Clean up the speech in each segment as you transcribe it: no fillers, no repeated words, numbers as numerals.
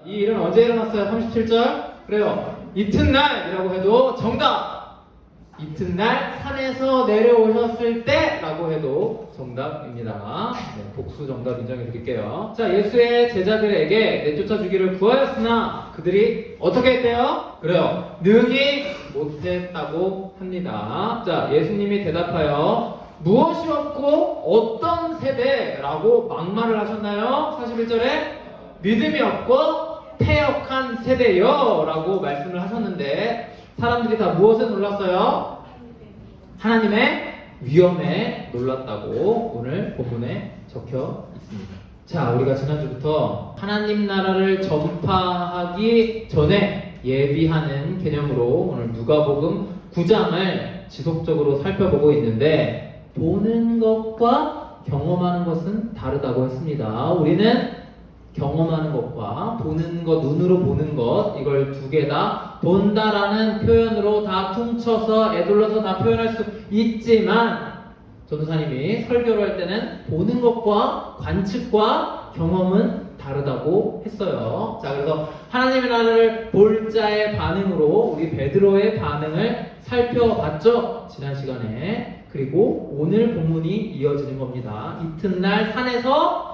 이 일은 언제 일어났어요? 37절? 그래요. 이튿날이라고 해도 정답. 이튿날 산에서 내려오셨을 때 라고 해도 정답입니다. 네, 복수 정답 인정해 드릴게요. 자, 예수의 제자들에게 내쫓아 주기를 구하였으나 그들이 어떻게 했대요? 그래요. 능히 못했다고 합니다. 자, 예수님이 대답하여 무엇이 없고 어떤 세대라고 막말을 하셨나요? 41절에 믿음이 없고 패역한 세대요 라고 말씀을 하셨는데 사람들이 다 무엇에 놀랐어요? 하나님의 위엄에 놀랐다고 오늘 본문에 적혀 있습니다. 자, 우리가 지난주부터 하나님 나라를 전파하기 전에 예비하는 개념으로 오늘 누가복음 9장을 지속적으로 살펴보고 있는데 보는 것과 경험하는 것은 다르다고 했습니다. 우리는 경험하는 것과 보는 것, 눈으로 보는 것, 이걸 두 개 다 본다라는 표현으로 다 퉁쳐서 애둘러서 다 표현할 수 있지만 전도사님이 설교를 할 때는 보는 것과 관측과 경험은 다르다고 했어요. 자, 그래서 하나님의 나라를 볼 자의 반응으로 우리 베드로의 반응을 살펴봤죠. 지난 시간에. 그리고 오늘 본문이 이어지는 겁니다. 이튿날 산에서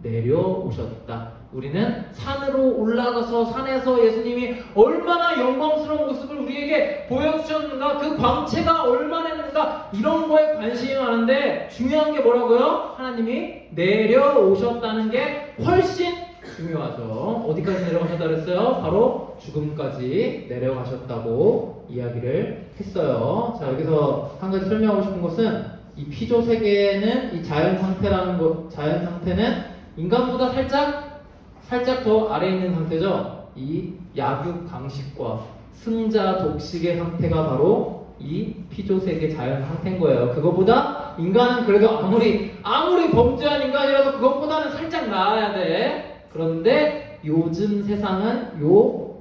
내려오셨다. 우리는 산으로 올라가서 산에서 예수님이 얼마나 영광스러운 모습을 우리에게 보여주셨는가, 그 광채가 얼마나 있는가, 이런 거에 관심이 많은데 중요한 게 뭐라고요? 하나님이 내려오셨다는 게 훨씬 중요하죠. 어디까지 내려가셨다 그랬어요? 바로 죽음까지 내려가셨다고 이야기를 했어요. 자, 여기서 한 가지 설명하고 싶은 것은 이 피조 세계는 이 자연 상태는 인간보다 살짝 더 아래에 있는 상태죠. 이 약육 강식과 승자 독식의 상태가 바로 이 피조세계 자연 상태인 거예요. 그거보다 인간은 그래도 아무리 범죄한 인간이라도 그것보다는 살짝 나아야 돼. 그런데 요즘 세상은 요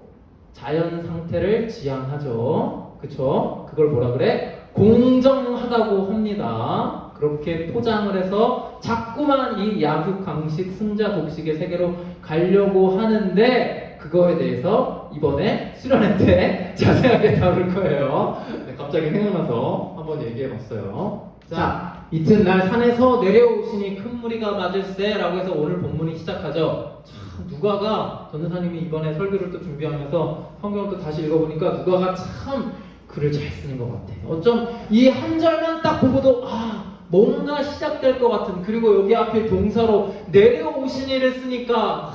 자연 상태를 지향하죠. 그쵸? 그걸 뭐라 그래? 공정하다고 합니다. 그렇게 포장을 해서 자꾸만 이 약육 강식 승자 독식의 세계로 가려고 하는데 그거에 대해서 이번에 수련회 때 자세하게 다룰 거예요. 네, 갑자기 생각나서 한번 얘기해봤어요. 자, 이튿날 산에서 내려오시니 큰 무리가 맞을세 라고 해서 오늘 본문이 시작하죠. 참, 누가가 전도사님이 이번에 설교를 또 준비하면서 성경을 또 다시 읽어보니까 누가가 참 글을 잘 쓰는 것 같아. 어쩜 이 한 절만 딱 보고도 뭔가 시작될 것 같은, 그리고 여기 앞에 동사로 내려오시니를 쓰니까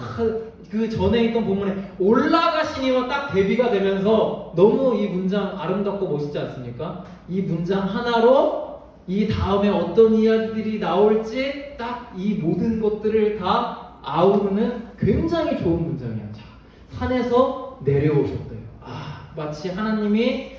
그 전에 있던 본문에 올라가시니와 딱 대비가 되면서 너무 이 문장 아름답고 멋있지 않습니까? 이 문장 하나로 이 다음에 어떤 이야기들이 나올지 딱 이 모든 것들을 다 아우르는 굉장히 좋은 문장이야. 자, 산에서 내려오셨대요. 마치 하나님이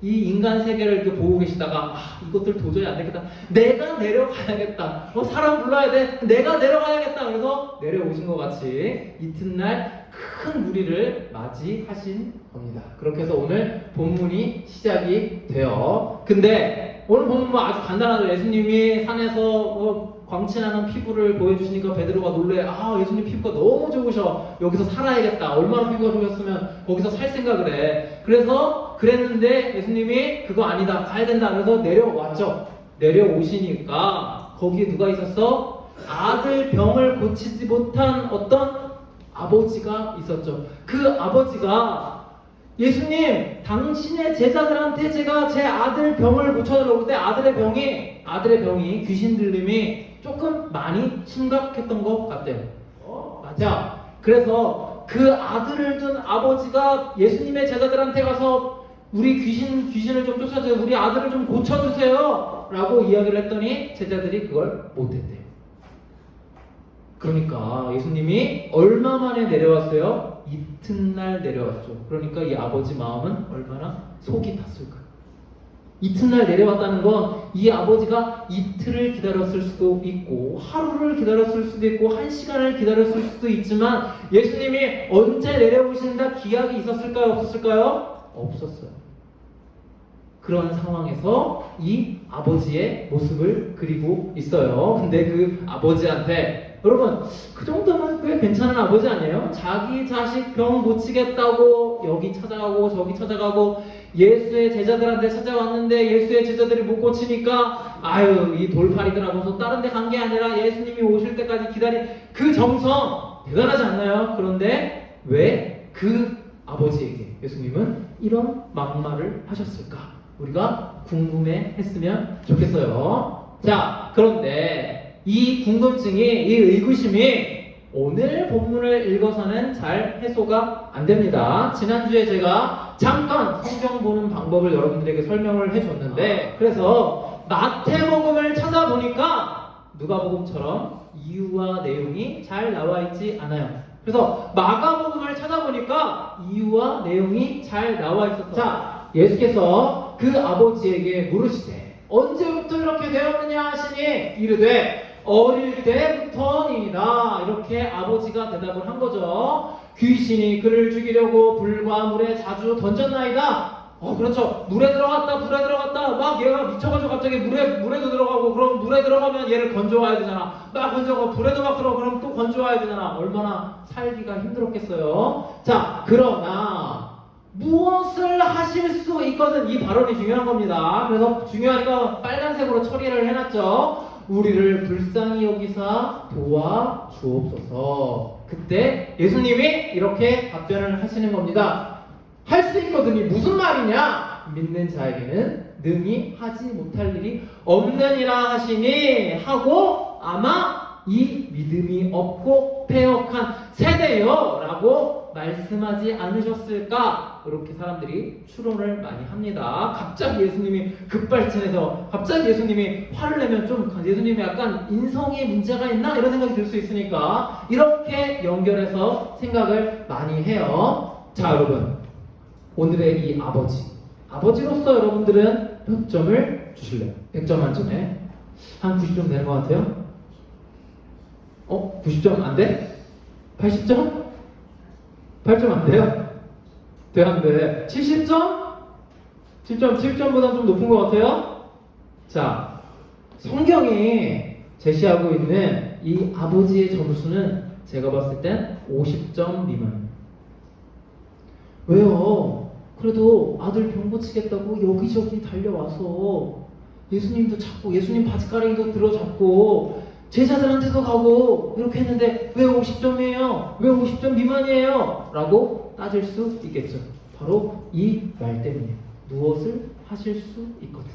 이 인간 세계를 이렇게 보고 계시다가 이것들 도저히 안 되겠다. 내가 내려가야겠다. 사람 불러야 돼. 내가 내려가야겠다. 그래서 내려오신 것 같이 이튿날 큰 무리를 맞이하신 겁니다. 그렇게 해서 오늘 본문이 시작이 돼요. 근데 오늘 본문은 아주 간단하죠. 예수님이 산에서 광채나는 피부를 보여주시니까 베드로가 놀래. 예수님 피부가 너무 좋으셔. 여기서 살아야겠다. 얼마나 피부가 좋았으면 거기서 살 생각을 해. 그래서 그랬는데 예수님이 그거 아니다. 가야 된다. 그래서 내려왔죠. 내려오시니까 거기에 누가 있었어? 아들 병을 고치지 못한 어떤 아버지가 있었죠. 그 아버지가 예수님, 당신의 제자들한테 제가 제 아들 병을 고쳐달라고 할 때 아들의 병이 귀신 들림이 조금 많이 심각했던 것 같대요. 맞아. 그래서 그 아들을 둔 아버지가 예수님의 제자들한테 가서 우리 귀신을 좀 쫓아주세요. 우리 아들을 좀 고쳐주세요. 라고 이야기를 했더니 제자들이 그걸 못했대요. 그러니까 예수님이 얼마 만에 내려왔어요? 이튿날 내려왔죠. 그러니까 이 아버지 마음은 얼마나 속이 탔을까. 이튿날 내려왔다는 건 이 아버지가 이틀을 기다렸을 수도 있고 하루를 기다렸을 수도 있고 1시간을 기다렸을 수도 있지만 예수님이 언제 내려오신다 기약이 있었을까요? 없었을까요? 없었어요. 그런 상황에서 이 아버지의 모습을 그리고 있어요. 근데 그 아버지한테 여러분 그 정도면 꽤 괜찮은 아버지 아니에요? 자기 자식 병 고치겠다고 여기 찾아가고 저기 찾아가고 예수의 제자들한테 찾아왔는데 예수의 제자들이 못 고치니까 아유 이 돌팔이들하고서 다른 데 간 게 아니라 예수님이 오실 때까지 기다린 그 정성 대단하지 않나요? 그런데 왜 그 아버지에게 예수님은 이런 막말을 하셨을까? 우리가 궁금해 했으면 좋겠어요. 자, 그런데 이 궁금증이, 이 의구심이 오늘 본문을 읽어서는 잘 해소가 안 됩니다. 지난주에 제가 잠깐 성경 보는 방법을 여러분들에게 설명을 해줬는데, 그래서 마태복음을 찾아보니까 누가복음처럼 이유와 내용이 잘 나와 있지 않아요. 그래서 마가복음을 찾아보니까 이유와 내용이 잘 나와 있었어요. 자, 예수께서 그 아버지에게 물으시되 언제부터 이렇게 되었느냐 하시니 이르되 어릴 때부터니이다. 이렇게 아버지가 대답을 한 거죠. 귀신이 그를 죽이려고 불과 물에 자주 던졌나이다. 그렇죠. 물에 들어갔다 막 얘가 미쳐가지고 갑자기 물에도 들어가고, 그럼 물에 들어가면 얘를 건져와야 되잖아. 막 건져가 불에도 막 들어가 그럼 또 건져와야 되잖아. 얼마나 살기가 힘들었겠어요. 자, 그러나 무엇을 하실 수 있거든. 이 발언이 중요한 겁니다. 그래서 중요하니까 빨간색으로 처리를 해놨죠. 우리를 불쌍히 여기사 도와 주옵소서. 그때 예수님이 이렇게 답변을 하시는 겁니다. 할 수 있거든요. 무슨 말이냐? 믿는 자에게는 능히 하지 못할 일이 없느니라 하시니 하고 아마 이 믿음이 없고 패역한 세대요 라고 말씀하지 않으셨을까? 그렇게 사람들이 추론을 많이 합니다. 갑자기 예수님이 급발진해서 갑자기 예수님이 화를 내면 좀 예수님이 약간 인성에 문제가 있나? 이런 생각이 들 수 있으니까 이렇게 연결해서 생각을 많이 해요. 자, 여러분, 오늘의 이 아버지로서 여러분들은 몇 점을 주실래요? 100점 만점에 한 90점 되는 것 같아요? 90점 안 돼? 80점? 8점 안 돼요? 돼, 안 돼? 70점? 7점보다 좀 높은 것 같아요? 자, 성경이 제시하고 있는 이 아버지의 점수는 제가 봤을 땐 50점 미만. 왜요? 그래도 아들 병 고치겠다고 여기저기 달려와서 예수님도 찾고 예수님 바지가랑이도 들어잡고 제자들한테도 가고 이렇게 했는데 왜 50점이에요? 왜 50점 미만이에요? 라고 따질 수 있겠죠. 바로 이 말 때문에 무엇을 하실 수 있거든.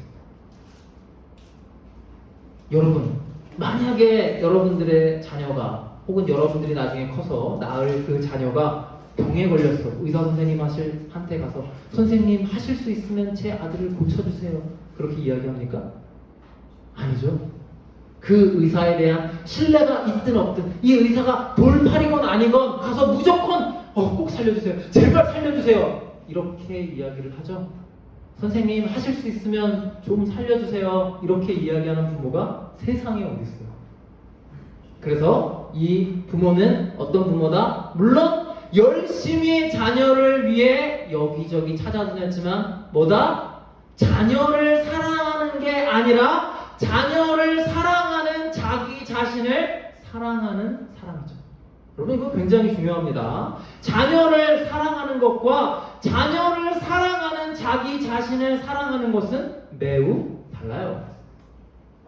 여러분, 만약에 여러분들의 자녀가 혹은 여러분들이 나중에 커서 낳을 그 자녀가 병에 걸렸어. 의사 선생님한테 가서 선생님 하실 수 있으면 제 아들을 고쳐주세요. 그렇게 이야기합니까? 아니죠. 그 의사에 대한 신뢰가 있든 없든 이 의사가 돌팔이건 아니건 가서 무조건 꼭 살려주세요. 제발 살려주세요. 이렇게 이야기를 하죠. 선생님 하실 수 있으면 좀 살려주세요. 이렇게 이야기하는 부모가 세상에 어디 있어요. 그래서 이 부모는 어떤 부모다? 물론 열심히 자녀를 위해 여기저기 찾아다녔지만 뭐다? 자녀를 사랑하는 게 아니라 자녀를 사랑하는 자기 자신을 사랑하는 사람이죠. 여러분, 이거 굉장히 중요합니다. 자녀를 사랑하는 것과 자녀를 사랑하는 자기 자신을 사랑하는 것은 매우 달라요.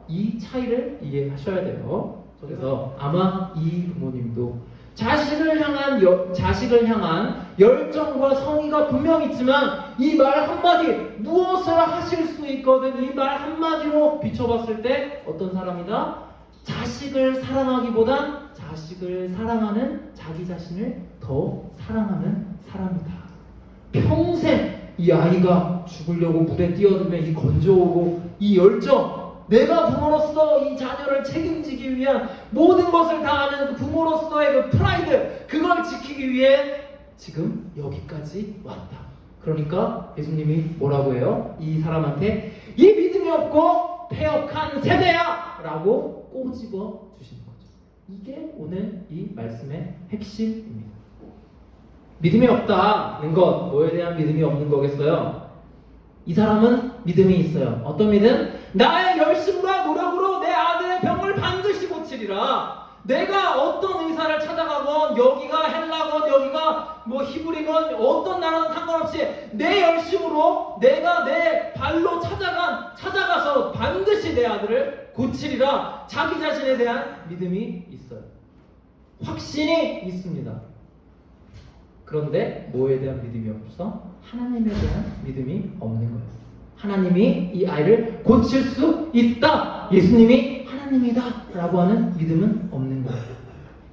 이 차이를 이해하셔야 돼요. 그래서 아마 이 부모님도 자식을 향한 열정과 성의가 분명히 있지만 이 말 한마디, 무엇을 하실 수 있거든, 이 말 한마디로 비춰봤을 때 어떤 사람이다? 자식을 사랑하기보단 자식을 사랑하는 자기 자신을 더 사랑하는 사람이다. 평생 이 아이가 죽으려고 물에 뛰어들면 이 건져오고 이 열정, 내가 부모로서 이 자녀를 책임지기 위한 모든 것을 다하는 그 부모로서의 그 프라이드, 그걸 지키기 위해 지금 여기까지 왔다. 그러니까 예수님이 뭐라고 해요? 이 사람한테 이 믿음이 없고 패역한 세대야! 라고 꼬집어 주시는 거죠. 이게 오늘 이 말씀의 핵심입니다. 믿음이 없다는 것, 뭐에 대한 믿음이 없는 거겠어요? 이 사람은 믿음이 있어요. 어떤 믿음? 나의 열심과 노력으로 내 아들의 병을 반드시 고치리라. 내가 어떤 의사를 찾아가건 여기가 헬라건 여기가 뭐 히브리건 어떤 나라는 상관없이 내 열심으로 내가 내 발로 찾아가서 반드시 내 아들을 고치리라. 자기 자신에 대한 믿음이 있어요. 확신이 있습니다. 그런데 뭐에 대한 믿음이 없어? 하나님에 대한 믿음이 없는 거예요. 하나님이 이 아이를 고칠 수 있다. 예수님이 하나님이다 라고 하는 믿음은 없는 거예요.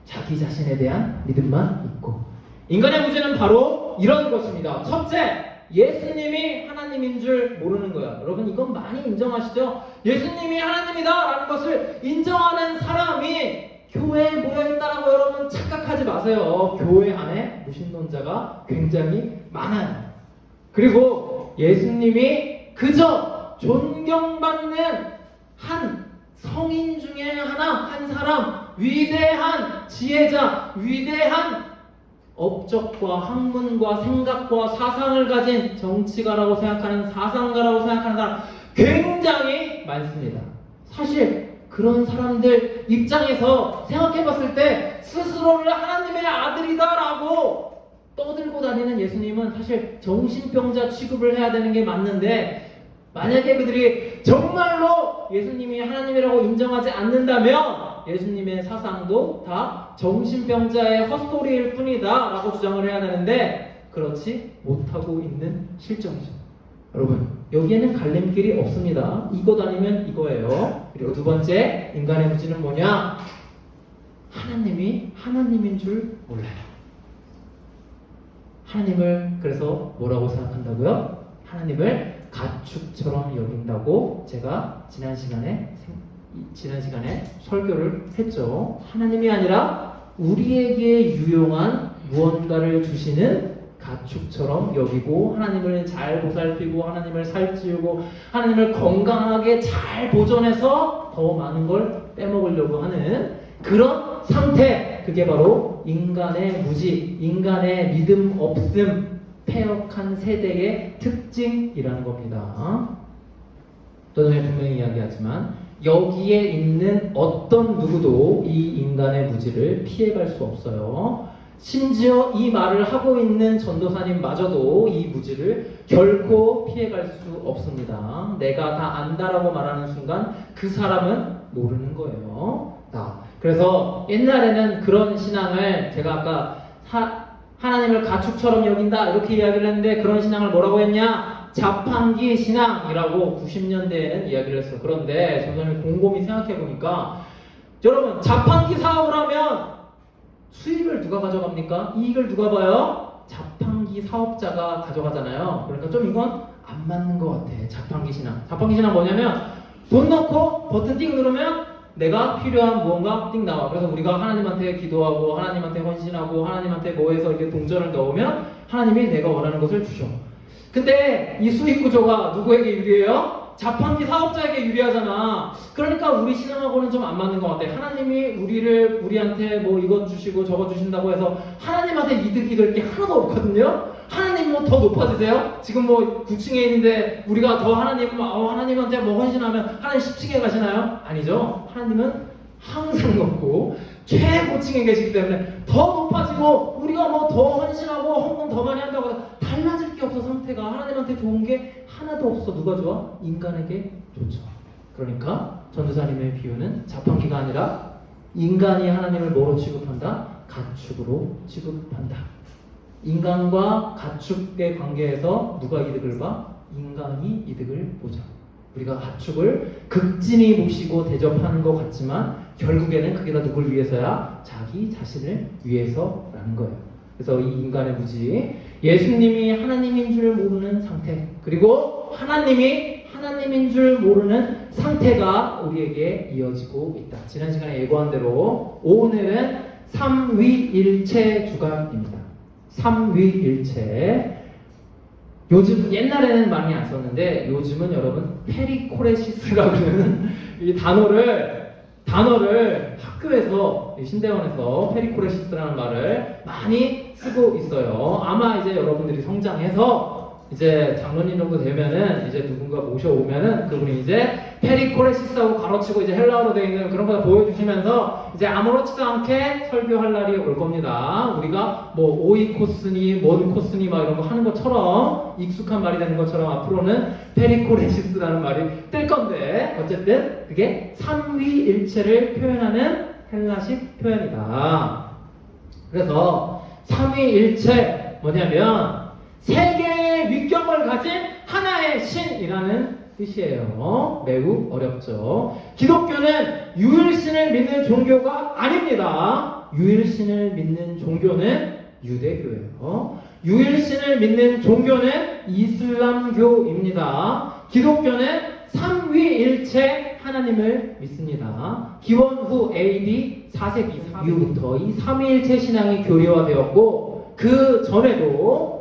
자기 자신에 대한 믿음만 있고. 인간의 문제는 바로 이런 것입니다. 첫째, 예수님이 하나님인 줄 모르는 거야. 여러분 이건 많이 인정하시죠? 예수님이 하나님이다 라는 것을 인정하는 사람이 교회에 모여있다라고 여러분 착각하지 마세요. 교회 안에 무신론자가 굉장히 많아요. 그리고 예수님이 그저 존경받는 한 성인 중에 한 사람, 위대한 지혜자, 위대한 업적과 학문과 생각과 사상을 가진 정치가라고 생각하는 사상가라고 생각하는 사람 굉장히 많습니다. 사실 그런 사람들 입장에서 생각해봤을 때 스스로를 하나님의 아들이다라고 떠들고 다니는 예수님은 사실 정신병자 취급을 해야 되는 게 맞는데, 만약에 그들이 정말로 예수님이 하나님이라고 인정하지 않는다면 예수님의 사상도 다 정신병자의 헛소리일 뿐이다 라고 주장을 해야 되는데 그렇지 못하고 있는 실정이죠. 여러분 여기에는 갈림길이 없습니다. 이것 아니면 이거예요. 그리고 두 번째, 인간의 무지는 뭐냐? 하나님이 하나님인 줄 몰라요. 하나님을 그래서 뭐라고 생각한다고요? 하나님을 가축처럼 여긴다고 제가 지난 시간에 설교를 했죠. 하나님이 아니라 우리에게 유용한 무언가를 주시는 가축처럼 여기고, 하나님을 잘 보살피고 하나님을 살찌우고 하나님을 건강하게 잘 보존해서 더 많은 걸 빼먹으려고 하는 그런 상태, 그게 바로 인간의 무지, 인간의 믿음 없음, 패역한 세대의 특징이라는 겁니다. 또 전에 분명히 이야기하지만 여기에 있는 어떤 누구도 이 인간의 무지를 피해갈 수 없어요. 심지어 이 말을 하고 있는 전도사님마저도 이 무지를 결코 피해갈 수 없습니다. 내가 다 안다라고 말하는 순간 그 사람은 모르는 거예요. 그래서 옛날에는 그런 신앙을, 제가 아까 하나님을 가축처럼 여긴다 이렇게 이야기를 했는데, 그런 신앙을 뭐라고 했냐? 자판기 신앙이라고 90년대에는 이야기를 했어요. 그런데 저는 곰곰이 생각해보니까, 여러분 자판기 사업을 하면 수익을 누가 가져갑니까? 이익을 누가 봐요? 자판기 사업자가 가져가잖아요. 그러니까 좀 이건 안 맞는 것 같아. 자판기 신앙. 자판기 신앙 뭐냐면 돈 넣고 버튼 띵 누르면 내가 필요한 무언가 띵 나와. 그래서 우리가 하나님한테 기도하고 하나님한테 헌신하고 하나님한테 뭐해서 이렇게 동전을 넣으면 하나님이 내가 원하는 것을 주셔. 근데 이 수익 구조가 누구에게 유리해요? 자판기 사업자에게 유리하잖아. 그러니까 우리 신앙하고는 좀 안 맞는 것 같아. 하나님이 우리한테 뭐 이것 주시고 저것 주신다고 해서 하나님한테 이득이 될 게 하나도 없거든요. 하나님 뭐 더 높아지세요? 지금 뭐 9층에 있는데 우리가 더 하나님한테 뭐 헌신하면 하나님 10층에 가시나요? 아니죠. 하나님은 항상 높고 최고층에 계시기 때문에 더 높아지고, 우리가 뭐 더 헌신하고 헌금 더 많이 한다고 해서 달라질 게 없어. 상태가 하나님한테 좋은 게 하나도 없어. 누가 좋아? 인간에게 좋죠. 그러니까 전도사님의 비유는 자판기가 아니라 인간이 하나님을 뭐로 취급한다? 가축으로 취급한다. 인간과 가축의 관계에서 누가 이득을 봐? 인간이 이득을 보자. 우리가 가축을 극진히 모시고 대접하는 것 같지만 결국에는 그게 다 누굴 위해서야? 자기 자신을 위해서라는 거예요. 그래서 이 인간의 무지, 예수님이 하나님인 줄 모르는 상태, 그리고 하나님이 하나님인 줄 모르는 상태가 우리에게 이어지고 있다. 지난 시간에 예고한 대로 오늘은 삼위일체 주간입니다. 삼위일체. 요즘, 옛날에는 많이 안 썼는데 요즘은 여러분 페리코레시스라고 하는 이 단어를 학교에서, 신대원에서 페리코레시스라는 말을 많이 쓰고 있어요. 아마 이제 여러분들이 성장해서 이제 장로님 정도 되면은 이제 누군가 모셔오면은 그분이 이제 페리코레시스하고 가로치고 이제 헬라어로 되어 있는 그런 거 보여주시면서 이제 아무렇지도 않게 설교할 날이 올 겁니다. 우리가 뭐 오이코스니 뭔 코스니 막 이런 거 하는 것처럼 익숙한 말이 되는 것처럼 앞으로는 페리코레시스라는 말이 뜰 건데 어쨌든 그게 삼위일체를 표현하는 헬라식 표현이다. 그래서 삼위일체 뭐냐면 세 개의 위격을 가진 하나의 신이라는 뜻이에요. 매우 어렵죠. 기독교는 유일신을 믿는 종교가 아닙니다. 유일신을 믿는 종교는 유대교예요. 유일신을 믿는 종교는 이슬람교입니다. 기독교는 삼위일체 하나님을 믿습니다. 기원 후 AD 4세기 이후부터 이 삼위일체 신앙이 교리화되었고 그 전에도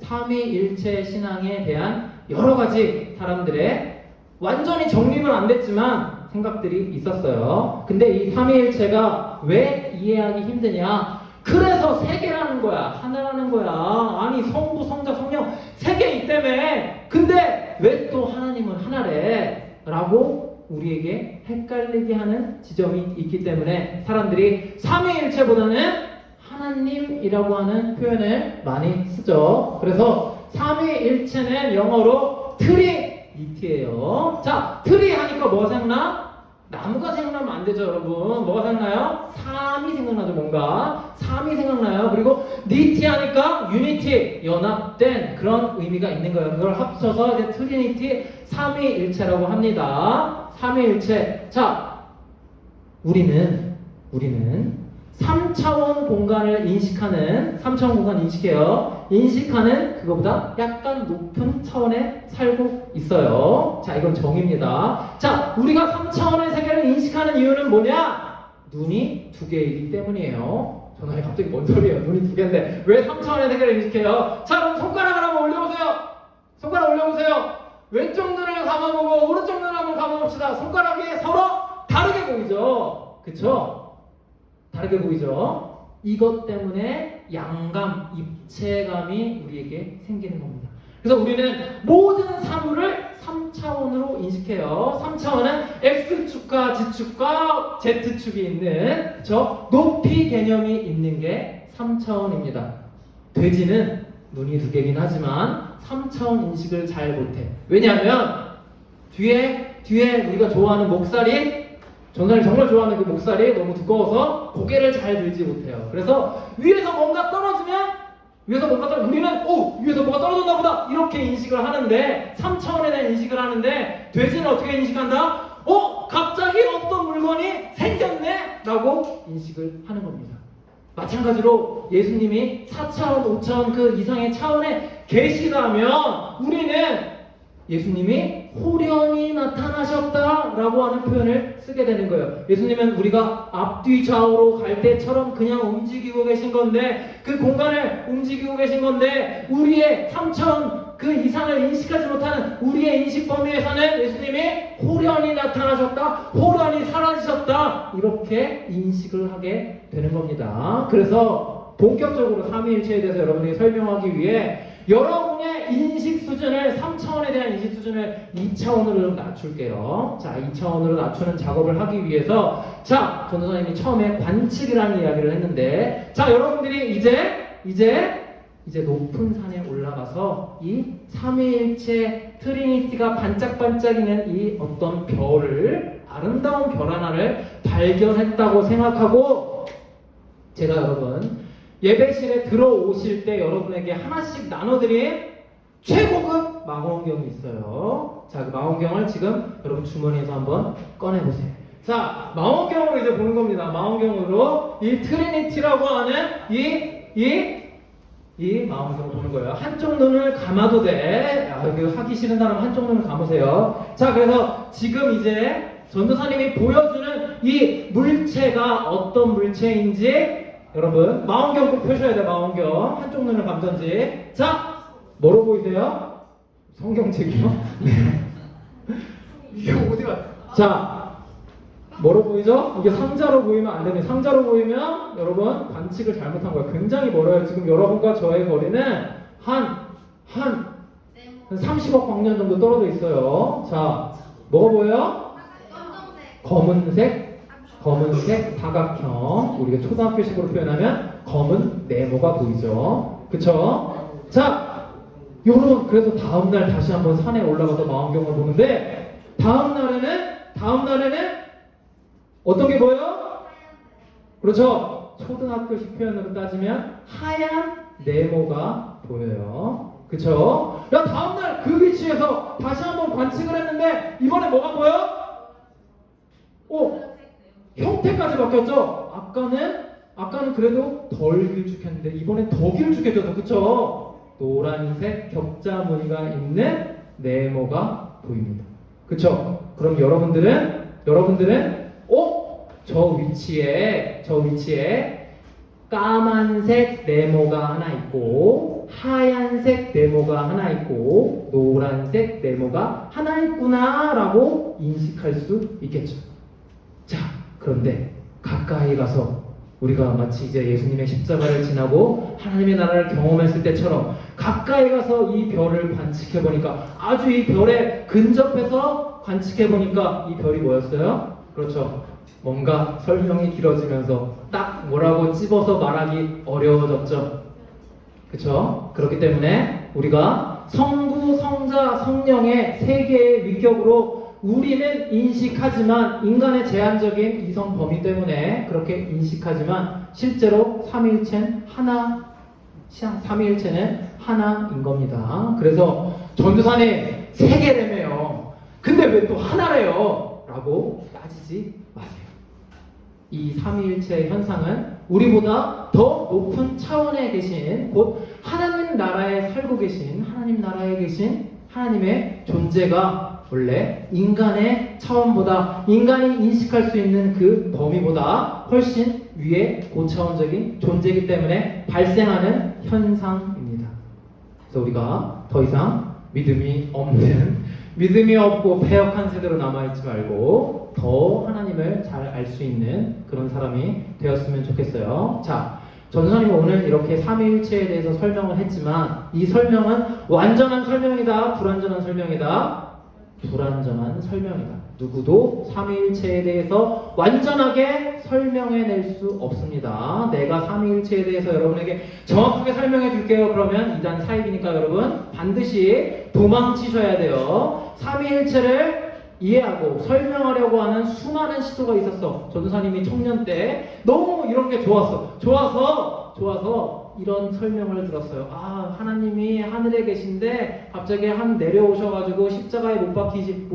삼위일체 신앙에 대한 여러 가지 사람들의 완전히 정립은 안 됐지만 생각들이 있었어요. 근데 이 삼위일체가 왜 이해하기 힘드냐? 그래서 세 개라는 거야. 하나라는 거야. 아니 성부, 성자, 성령 세 개 있다며. 근데 왜 또 하나님은 하나래? 라고 우리에게 헷갈리게 하는 지점이 있기 때문에 사람들이 삼위일체보다는 하나님이라고 하는 표현을 많이 쓰죠. 그래서 삼위일체는 영어로 트리니티예요. 자, 트리 하니까 뭐가 생각나? 나무가 생각나면 안 되죠, 여러분. 뭐가 생각나요? 삼이 생각나죠, 뭔가. 삼이 생각나요. 그리고 니티 하니까 유니티, 연합된 그런 의미가 있는 거예요. 그걸 합쳐서 이제 트리니티, 삼위일체라고 합니다. 삼위일체. 자, 우리는 3차원 공간을 인식하는, 3차원 공간 인식해요. 인식하는 그거보다 약간 높은 차원에 살고 있어요. 자, 이건 정의입니다. 자, 우리가 3차원의 세계를 인식하는 이유는 뭐냐? 눈이 두 개이기 때문이에요. 저는 갑자기 뭔 소리예요? 눈이 두 개인데 왜 3차원의 세계를 인식해요? 자, 그럼 손가락을 한번 올려보세요. 손가락 올려보세요. 왼쪽 눈을 감아보고 오른쪽 눈을 한번 감아봅시다. 손가락이 서로 다르게 보이죠? 그쵸? 다르게 보이죠? 이것 때문에 양감, 입체감이 우리에게 생기는 겁니다. 그래서 우리는 모든 사물을 3차원으로 인식해요. 3차원은 X축과 G축과 Z축이 있는, 그쵸? 높이 개념이 있는 게 3차원입니다. 돼지는 눈이 두 개긴 하지만 3차원 인식을 잘 못해. 왜냐하면 뒤에 우리가 좋아하는 목살이, 전사님 정말 좋아하는 그 목살이 너무 두꺼워서 고개를 잘 들지 못해요. 그래서 위에서 뭔가 떨어지면 우리는 위에서 뭐가 떨어졌나 보다 이렇게 인식을 하는데 3차원에 대한 인식을 하는데 돼지는 어떻게 인식한다? 갑자기 어떤 물건이 생겼네 라고 인식을 하는 겁니다. 마찬가지로 예수님이 4차원, 5차원 그 이상의 차원에 계시다면 우리는 예수님이 호련히 나타나셨다라고 하는 표현을 쓰게 되는 거예요. 예수님은 우리가 앞뒤 좌우로 갈 때처럼 그냥 움직이고 계신 건데, 그 공간을 움직이고 계신 건데, 우리의 3차원 그 이상을 인식하지 못하는 우리의 인식 범위에서는 예수님이 호련히 나타나셨다, 호련히 사라지셨다, 이렇게 인식을 하게 되는 겁니다. 그래서 본격적으로 삼위일체에 대해서 여러분에게 설명하기 위해 여러분의 인식 수준을 3차원에 대한 인식 수준을 2차원으로 낮출게요. 자, 2차원으로 낮추는 작업을 하기 위해서 자, 전도사님이 처음에 관측이라는 이야기를 했는데 자, 여러분들이 이제 높은 산에 올라가서 이 삼위일체 트리니티가 반짝반짝이는 이 어떤 별을, 아름다운 별 하나를 발견했다고 생각하고 제가 여러분 예배실에 들어오실 때 여러분에게 하나씩 나눠드린 최고급 망원경이 있어요. 자, 그 망원경을 지금 여러분 주머니에서 한번 꺼내보세요. 자, 망원경으로 이제 보는 겁니다. 망원경으로 이 트리니티라고 하는 이 망원경을 보는 거예요. 한쪽 눈을 감아도 돼. 하기 싫은 사람 한쪽 눈을 감으세요. 자, 그래서 지금 이제 전도사님이 보여주는 이 물체가 어떤 물체인지 여러분 망원경 꼭 펴셔야 돼요. 망원경 한쪽 눈을 감든지. 자, 뭐로 보이세요? 성경책이요? 이게 어디가? 자, 뭐로 보이죠? 이게 상자로 보이면 안 됩니다. 상자로 보이면 여러분 관측을 잘못한 거예요. 굉장히 멀어요. 지금 여러분과 저의 거리는 한 한 30억 광년 정도 떨어져 있어요. 자, 뭐가 보여요? 검은색 다각형. 우리가 초등학교식으로 표현하면 검은 네모가 보이죠. 그쵸? 자, 여러분, 그래서 다음날 다시 한번 산에 올라가서 망원경을 보는데, 다음날에는 어떤 게 보여? 그렇죠? 초등학교식 표현으로 따지면 하얀 네모가 보여요. 그쵸? 야, 다음날 그 위치에서 다시 한번 관측을 했는데, 이번에 뭐가 보여? 형태까지 바뀌었죠? 아까는 그래도 덜 길쭉했는데, 이번엔 더 길쭉해져서, 그쵸? 노란색 격자 무늬가 있는 네모가 보입니다. 그쵸? 그럼 여러분들은 저 위치에 까만색 네모가 하나 있고, 하얀색 네모가 하나 있고, 노란색 네모가 하나 있구나 라고 인식할 수 있겠죠. 자, 그런데 가까이 가서 우리가 마치 이제 예수님의 십자가를 지나고 하나님의 나라를 경험했을 때처럼 가까이 가서 이 별을 관측해 보니까, 아주 이 별에 근접해서 관측해 보니까 이 별이 뭐였어요? 그렇죠. 뭔가 설명이 길어지면서 딱 뭐라고 찝어서 말하기 어려워졌죠. 그렇죠? 그렇기 때문에 우리가 성부, 성자, 성령의 세 개의 위격으로 우리는 인식하지만, 인간의 제한적인 이성 범위 때문에 그렇게 인식하지만 실제로 삼위일체는 하나인 겁니다. 그래서 전도사님 세 개래매요. 근데 왜 또 하나래요? 라고 따지지 마세요. 이 삼위일체 현상은 우리보다 더 높은 차원에 계신, 곧 하나님 나라에 살고 계신, 하나님 나라에 계신 하나님의 존재가 원래 인간의 차원보다, 인간이 인식할 수 있는 그 범위보다 훨씬 위에 고차원적인 존재이기 때문에 발생하는 현상입니다. 그래서 우리가 더 이상 믿음이 없고 패역한 세대로 남아있지 말고 더 하나님을 잘 알 수 있는 그런 사람이 되었으면 좋겠어요. 자, 전도사님은 오늘 이렇게 삼위일체에 대해서 설명을 했지만, 이 설명은 완전한 설명이다, 불완전한 설명이다? 불완전한 설명이다. 누구도 삼위일체에 대해서 완전하게 설명해낼 수 없습니다. 내가 삼위일체에 대해서 여러분에게 정확하게 설명해 줄게요. 그러면 이단 사입이니까 여러분 반드시 도망치셔야 돼요. 삼위일체를 이해하고 설명하려고 하는 수많은 시도가 있었어. 전도사님이 청년 때 너무 이런 게 좋아서 이런 설명을 들었어요. 아, 하나님이 하늘에 계신데 갑자기 내려오셔가지고 십자가에 못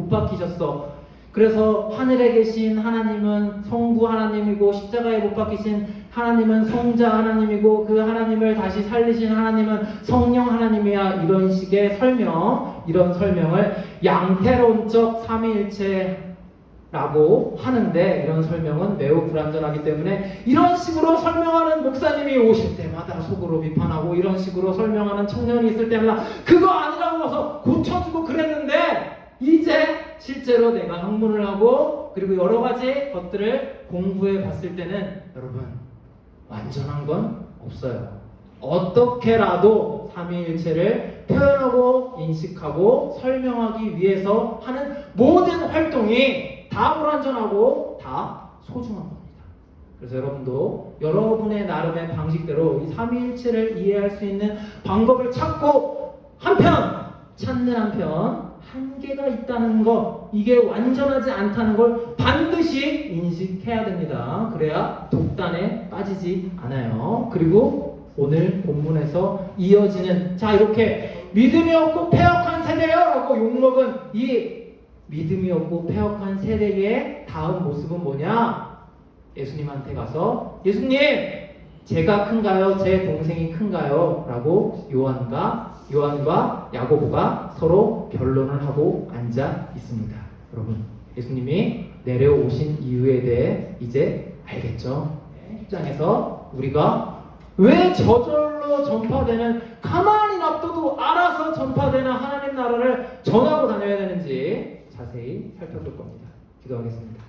박히셨어. 그래서 하늘에 계신 하나님은 성부 하나님이고, 십자가에 못 박히신 하나님은 성자 하나님이고, 그 하나님을 다시 살리신 하나님은 성령 하나님이야. 이런 식의 이런 설명을 양태론적 삼위일체라고 하는데, 이런 설명은 매우 불완전하기 때문에 이런 식으로 설명하는 목사님이 오실 때마다 속으로 비판하고, 이런 식으로 설명하는 청년이 있을 때마다 그거 아니라고 해서 고쳐주고 그랬는데, 이제 실제로 내가 학문을 하고 그리고 여러 가지 것들을 공부해 봤을 때는 여러분, 완전한 건 없어요. 어떻게라도 삼위일체를 표현하고 인식하고 설명하기 위해서 하는 모든 활동이 다 불완전하고 다 소중한 겁니다. 그래서 여러분도 여러분의 나름의 방식대로 이 삼위일체를 이해할 수 있는 방법을 찾고, 찾는 한편 한계가 있다는 것, 이게 완전하지 않다는 걸 반드시 인식해야 됩니다. 그래야 독단에 빠지지 않아요. 그리고 오늘 본문에서 이어지는, 자, 이렇게 믿음이 없고 패역한 세대요 라고 욕먹은 이 믿음이 없고 패역한 세대의 다음 모습은 뭐냐? 예수님한테 가서, 예수님, 제가 큰가요? 제 동생이 큰가요? 라고 요한과 야고보가 서로 변론을 하고 앉아 있습니다. 여러분, 예수님이 내려오신 이유에 대해 이제 알겠죠? 10장에서 우리가 왜 저절로 전파되는, 가만히 놔둬도 알아서 전파되는 하나님 나라를 전하고 다녀야 되는지 자세히 살펴볼 겁니다. 기도하겠습니다.